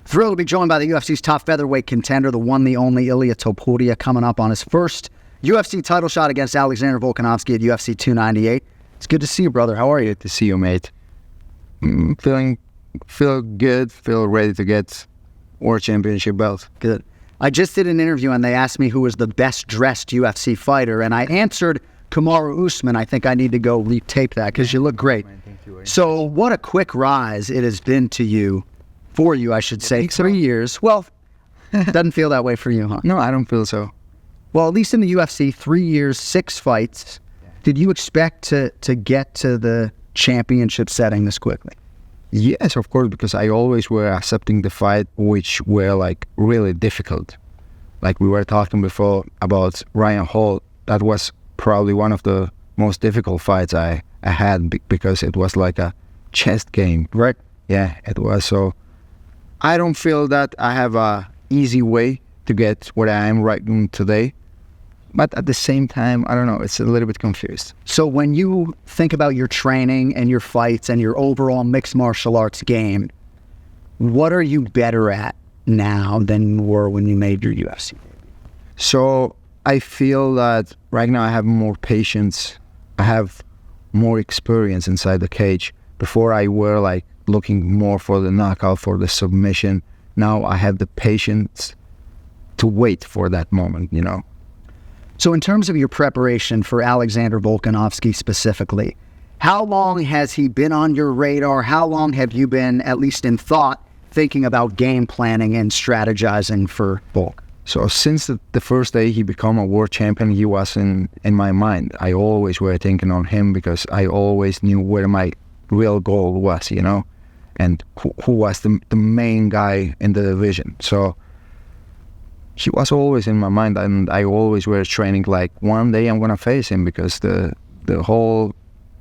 Thrilled to be joined by the UFC's top featherweight contender, the one, the only Ilia Topuria, coming up on his first UFC title shot against Alexander Volkanovski at UFC 298. It's good to see you, brother. How are you? Good to see you, mate. Feel good, feel ready to get World Championship belt. Good. I just did an interview and they asked me who was the best dressed UFC fighter, and I answered Kamaru Usman. I think I need to go retape that because you look great. So what a quick rise it has been for you, I should say. 3 years. Well, doesn't feel that way for you, huh? No, I don't feel so. Well, at least in the UFC, 3 years, 6 fights. Did you expect to get to the championship setting this quickly? Yes, of course, because I always were accepting the fight, which were like really difficult. Like we were talking before about Ryan Hall. That was probably one of the most difficult fights I had because it was like a chess game. Right. Yeah, it was. So I don't feel that I have a easy way to get where I am right now today. But at the same time, I don't know, it's a little bit confused. So when you think about your training and your fights and your overall mixed martial arts game, what are you better at now than you were when you made your UFC debut? So I feel that right now I have more patience. I have more experience inside the cage. Before I were like looking more for the knockout, for the submission. Now I have the patience to wait for that moment, you know. So in terms of your preparation for Alexander Volkanovski specifically, how long has he been on your radar? How long have you been, at least in thought, thinking about game planning and strategizing for Volk? So since the first day he became a world champion, he was in my mind. I always were thinking on him because I always knew where my real goal was, you know, and who was the main guy in the division. So he was always in my mind, and I always were training like one day I'm gonna face him because the whole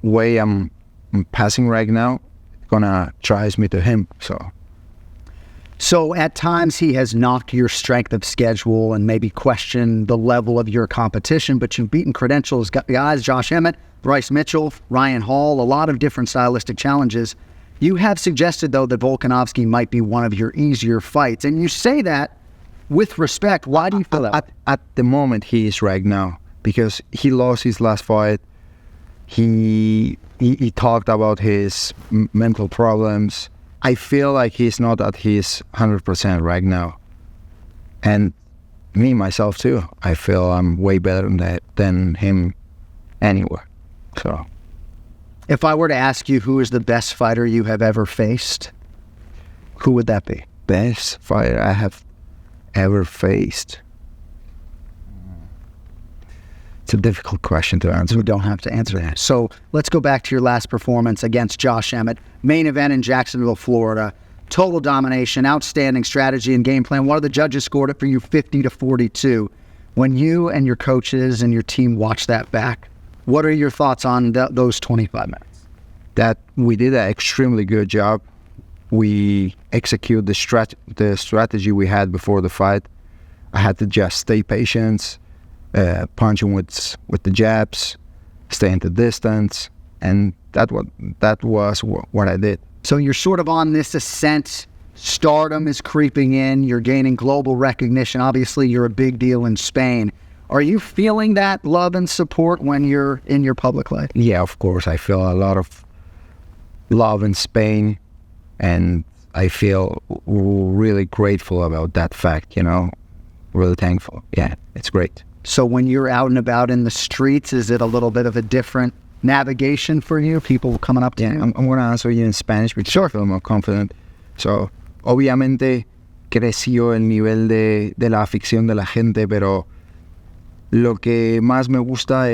way I'm passing right now gonna drive me to him. So at times he has knocked your strength of schedule and maybe questioned the level of your competition, but you've beaten credentials guys, Josh Emmett, Bryce Mitchell, Ryan Hall, a lot of different stylistic challenges. You have suggested, though, that Volkanovski might be one of your easier fights, and you say that with respect. Why do you feel that? At the moment, he is right now because he lost his last fight. He talked about his mental problems. I feel like he's not at his 100% right now, and me myself too. I feel I'm way better than him anywhere. So, if I were to ask you who is the best fighter you have ever faced, who would that be? Best fighter I have ever faced. It's a difficult question to answer. You don't have to answer that. So let's go back to your last performance against Josh Emmett. Main event in Jacksonville, Florida. Total domination, outstanding strategy and game plan. One of the judges scored it for you 50-42. When you and your coaches and your team watch that back, what are your thoughts on those 25 minutes? That we did an extremely good job. We execute the strategy we had before the fight. I had to just stay patient, punch him with the jabs, stay in the distance, and that was what I did. So you're sort of on this ascent. Stardom is creeping in. You're gaining global recognition. Obviously, you're a big deal in Spain. Are you feeling that love and support when you're in your public life? Yeah, of course. I feel a lot of love in Spain. And I feel really grateful about that fact, you know, really thankful. Yeah, it's great. So when you're out and about in the streets, is it a little bit of a different navigation for you? People coming up to you? I'm going to answer you in Spanish because I feel more confident. So, obviamente, creció el nivel de la afición de la gente, pero lo que más me gusta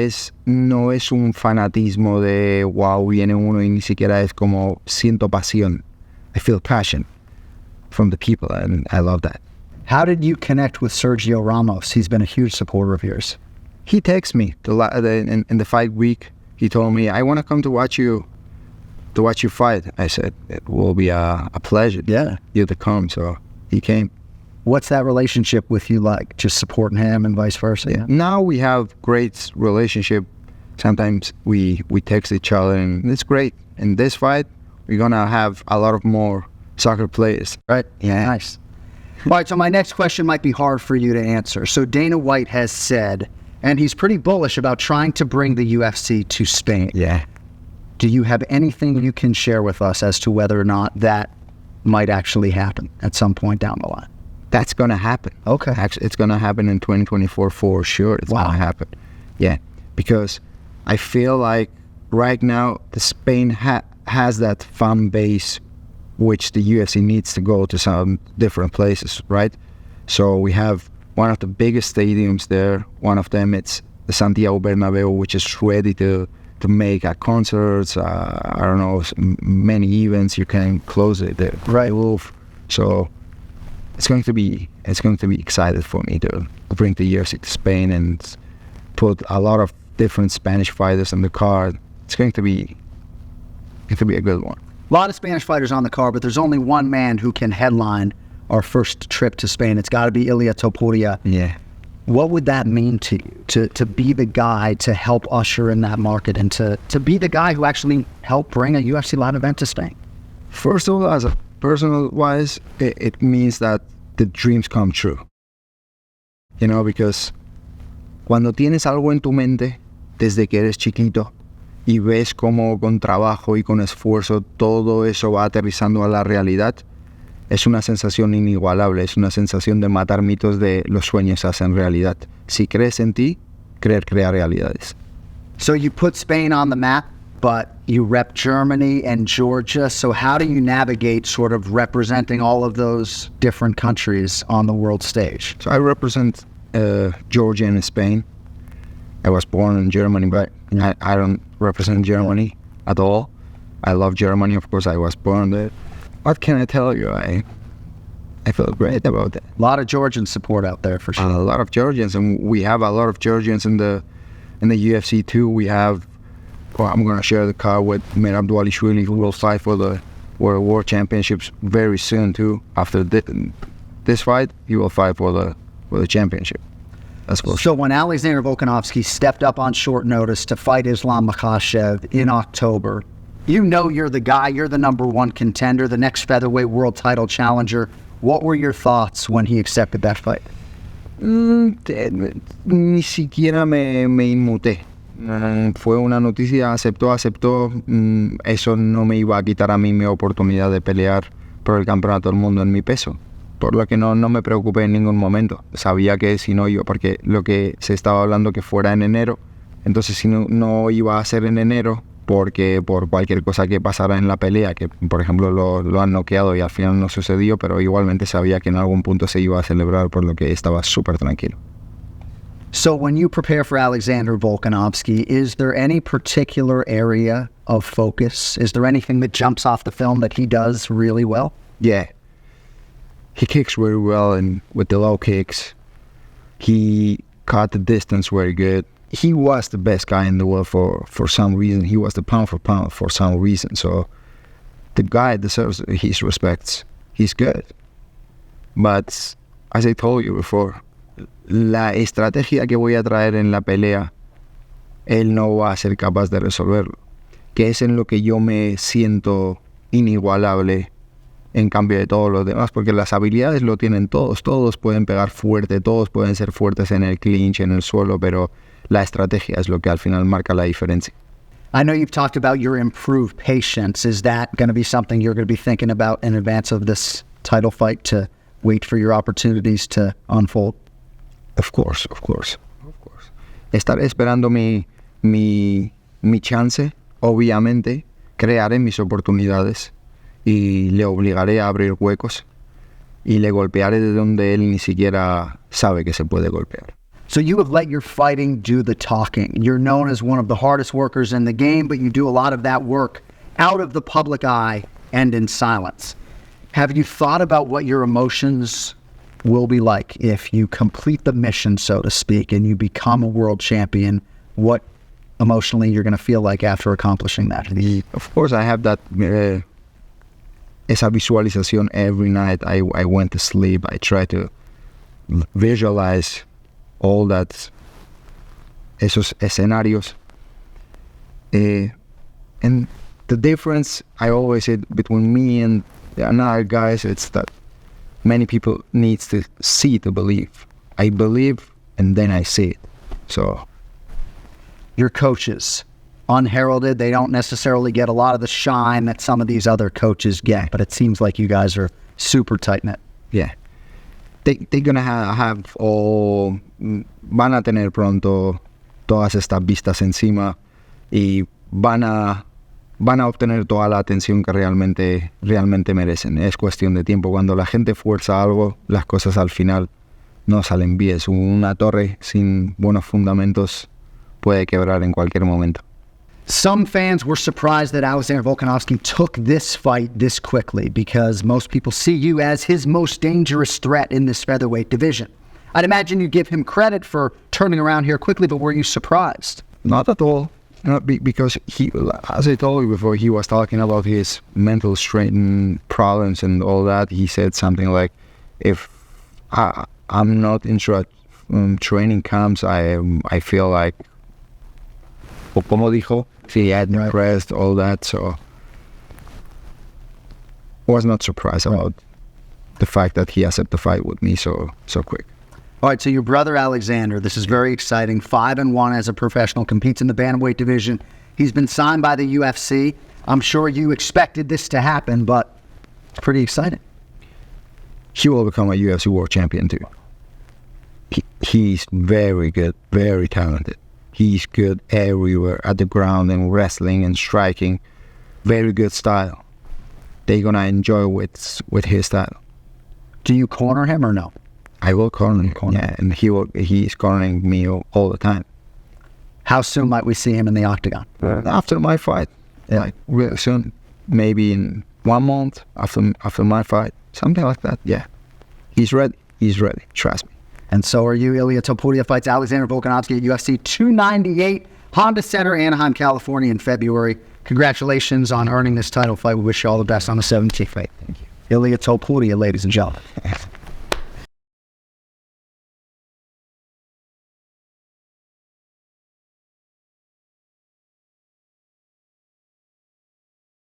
no es un fanatismo de wow, viene uno y ni siquiera es como siento pasión. I feel passion from the people, and I love that. How did you connect with Sergio Ramos? He's been a huge supporter of yours. He texted me in the fight week. He told me, I want to come to watch you fight. I said, it will be a pleasure. Yeah. You to come. So he came. What's that relationship with you like? Just supporting him and vice versa? Yeah. Now we have great relationship. Sometimes we text each other, and it's great. In this fight, we're gonna have a lot of more soccer players. Right. Yeah. Nice. All right, so my next question might be hard for you to answer. So Dana White has said, and he's pretty bullish about trying to bring the UFC to Spain. Yeah. Do you have anything you can share with us as to whether or not that might actually happen at some point down the line? That's going to happen. Okay. Actually, it's going to happen in 2024 for sure. It's going to happen. Yeah, because I feel like right now the Spain has that fan base which the UFC needs to go to some different places, right? So we have one of the biggest stadiums there. One of them, it's the Santiago Bernabeu, which is ready to make concerts, I don't know, many events. You can close it there. Right. So it's going to be excited for me to bring the UFC to Spain and put a lot of different Spanish fighters on the card. It's going to be a good one. A lot of Spanish fighters on the card, but there's only one man who can headline our first trip to Spain. It's got to be Ilia Topuria. Yeah. What would that mean to you, to be the guy to help usher in that market and to be the guy who actually helped bring a UFC live event to Spain? First of all, as a personal wise, it means that the dreams come true. You know, because cuando tienes algo en tu mente desde que eres chiquito y ves cómo con trabajo y con esfuerzo todo eso va aterrizando a la realidad, es una sensación inigualable, es una sensación de matar mitos de los sueños se hacen realidad. Si crees en ti, crea realidades. So you put Spain on the map, but you rep Germany and Georgia. So how do you navigate sort of representing all of those different countries on the world stage? So I represent Georgia and Spain. I was born in Germany, but I don't represent Germany at all. I love Germany, of course. I was born there. What can I tell you? I feel great about that. A lot of Georgian support out there for sure. A lot of Georgians, and we have a lot of Georgians in the UFC too. We have. Well, I'm going to share the card with Merab Dvalishvili, who will fight for the World Championships very soon too. After this fight, he will fight for the championship. That's cool. So when Alexander Volkanovski stepped up on short notice to fight Islam Makhachev in October, you know you're the guy, you're the number one contender, the next featherweight world title challenger. What were your thoughts when he accepted that fight? Ni siquiera me inmuté. Fue una noticia, aceptó. Eso no me iba a quitar a mí mi oportunidad de pelear por el campeonato del mundo en mi peso. Por lo que no me preocupé en ningún momento. Sabía que si no iba, porque lo que se estaba hablando que fuera en enero, entonces si no iba a ser en enero, porque por cualquier cosa que pasara en la pelea, que por ejemplo lo han noqueado y al final no sucedió, pero igualmente sabía que en algún punto se iba a celebrar, por lo que estaba súper tranquilo. So when you prepare for Alexander Volkanovski, is there any particular area of focus? Is there anything that jumps off the film that he does really well? Yeah. He kicks very well, and with the low kicks, he caught the distance very good. He was the best guy in the world for some reason. He was the pound for pound for some reason. So the guy deserves his respects. He's good. But as I told you before, la estrategia que voy a traer en la pelea, él no va a ser capaz de resolverlo. Que es en lo que yo me siento inigualable en cambio de todos los demás, porque las habilidades lo tienen todos pueden pegar fuerte, todos pueden ser fuertes en el clinch, en el suelo, pero la estrategia es lo que al final marca la diferencia. I know you've talked about your improved patience. Is that going to be something you're going to be thinking about in advance of this title fight, to wait for your opportunities to unfold? Of course. Estaré esperando mi chance, obviamente, crearé mis oportunidades y le obligaré a abrir huecos y le golpearé de donde él ni siquiera sabe que se puede golpear. So you have let your fighting do the talking. You're known as one of the hardest workers in the game, but you do a lot of that work out of the public eye and in silence. Have you thought about what your emotions will be like if you complete the mission, so to speak, and you become a world champion? What emotionally you're going to feel like after accomplishing that? Of course, I have that esa visualización every night. I went to sleep. I try to visualize all that, esos escenarios. And the difference I always say between me and the other guys, it's that many people needs to see to believe. I believe and then I see it. So your coaches, unheralded, they don't necessarily get a lot of the shine that some of these other coaches get, but it seems like you guys are super tight-knit. Yeah. They're gonna have van a tener pronto todas estas vistas encima y van a obtener toda la atención que realmente merecen. Es cuestión de tiempo. Cuando la gente fuerza algo, las cosas al final no salen bien. Una torre sin buenos fundamentos puede quebrar en cualquier momento. Some fans were surprised that Alexander Volkanovski took this fight this quickly because most people see you as his most dangerous threat in this featherweight division. I'd imagine you give him credit for turning around here quickly, but were you surprised? Not at all. Not because he, as I told you before, he was talking about his mental strain problems and all that. He said something like, if I'm not in training camps, I feel like, como dijo, he had depressed, all that, so I was not surprised about the fact that he accepted the fight with me so quick. All right, so your brother Alexander, this is very exciting, 5-1 as a professional, competes in the bantamweight division. He's been signed by the UFC. I'm sure you expected this to happen, but it's pretty exciting. He will become a UFC world champion too. He's very good, very talented. He's good everywhere, at the ground and wrestling and striking. Very good style. They're gonna enjoy with his style. Do you corner him or no? I will corner him. Yeah, and he's cornering me all the time. How soon might we see him in the octagon? After my fight, like really soon, maybe in 1 month after my fight, something like that. Yeah, he's ready. He's ready. Trust me. And so are you. Ilia Topuria fights Alexander Volkanovski at UFC 298, Honda Center, Anaheim, California in February. Congratulations on earning this title fight. We wish you all the best on the 17th fight. Thank you. Ilia Topuria, ladies and gentlemen.